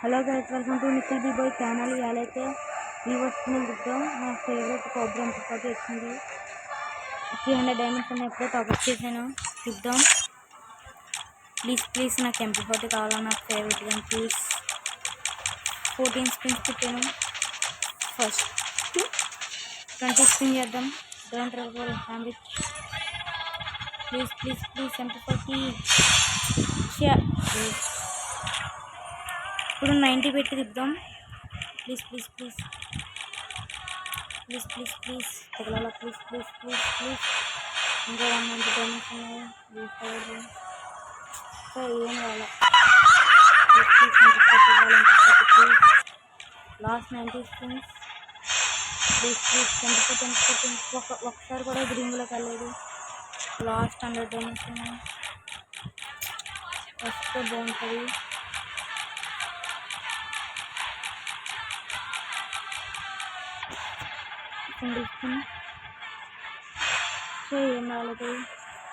Hello guys, welcome to Nikhil B boy channel. ఇవాళైతే viewers చూద్దాం. నా ఫేవరెట్ కొబ్బరి ఎంతపాటు వచ్చింది. 300 డైమండ్స్ అని ఎప్పుడో టాపప్ చేశాను. చూద్దాం. ప్లీజ్ నాకు ఎంపీ40 కావాలని నాకు ఫేవరెట్ కానీ ప్లీజ్. 14 స్పిన్స్ పెట్టాను. ఫస్ట్ 20 స్పిన్ చేద్దాం. Don't river hand. ప్లీజ్ ఎంపీ40. ఇప్పుడు 90 పెట్టి తిద్దాం. ప్లీజ్ తగలాల. ప్లీజ్ ఇంకా 190 డైమండ్స్ ఉన్నాయి. ఏం కావాలా. Please last 90 spins. ప్లీజ్ ఒకసారి కూడా గ్రీన్లోకి వెళ్ళలేదు. లాస్ట్ 100 డైమండ్స్ ఉన్నాయి. వస్తే బాగుంటుంది. Single spin. సో ఏం రాలేదు.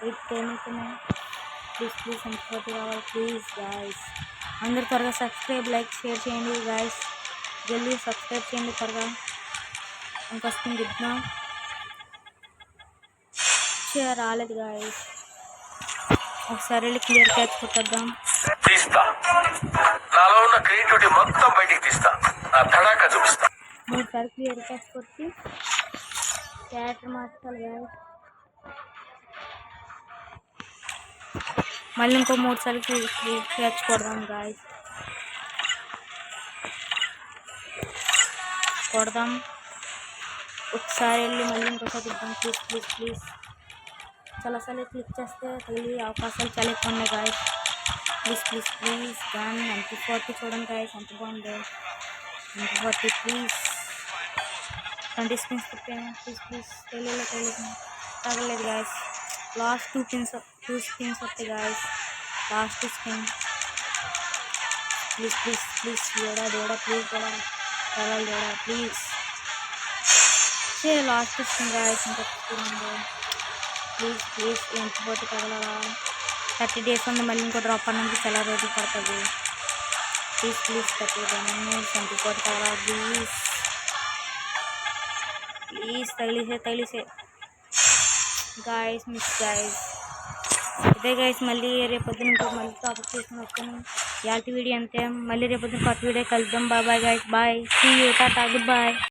8 డైమండ్స్ ఉన్నాయి. ప్లీజ్ ఎంపీ40 కావాలి ప్లీజ్ గాయస్. అందరు త్వరగా సబ్స్క్రైబ్, లైక్, షేర్ చేయండి గాయస్. జల్దీ సబ్స్క్రైబ్ చేయండి త్వరగా. ఇంకా స్పిన్ తిద్దాం. రాలేదు గాయస్. ఒకసారి వెళ్ళి క్లియర్ క్యాచ్ కొట్టేద్దాం. నాలో ఉన్న క్రియేటివిటీ మొత్తం బయటికి తీస్తా. నా తడాక చూపిస్తా. 3 సార్లు క్లియర్ క్యాచ్ కొట్టి క్యారెక్టర్ మార్చాలి గాయస్. మళ్ళీ ఇంకో 3 సార్లు క్లియర్ క్యాచ్ కొడదాం గాయస్. ఒకసారి వెళ్ళి మళ్ళీ ఇంకోసారి ఇద్దాం. ప్లీజ్ చాలాసార్లు క్లిక్ చేస్తే తగిలి అవకాశాలు చాలా ఎక్కువ ఉన్నాయి గాయస్. ప్లీజ్ కానీ ఎంపీ40 చూడండి గాయస్ ఎంత బాగుంది. MP forty please. 20 స్పిన్స్ తిప్పాను. ప్లీజ్ తగలేదు గాయస్. లాస్ట్ 2 స్పిన్స్ వస్తాయి గాయస్. Last spin. ప్లీజ్ దేవుడా ప్లీజ్ కూడా తగలాలి దేవుడా ప్లీజ్. Last spin guys. ఇంకా ప్లీజ్ ఎంపీ40 తగలాలా. 30 డేస్ ఉంది. మళ్ళీ ఇంకో డ్రాప్ అన్నది చాలా రోజులు పడుతుంది. ప్లీజ్ 30 డైమండ్స్ ఎంపీ40 తగలాలి ప్లీజ్ తగిలిసే గాయస్. Miss guys. ఇదే గాయస్. మళ్ళీ రేపొద్దున మళ్ళీ టాపిక్ చేసుకుని వచ్చాను. ఇవాళ వీడియో అంతే. మళ్ళీ రేపొద్దున కొత్త వీడియో కలుద్దాం. Bye guys. Bye. See you. Tata. Good bye.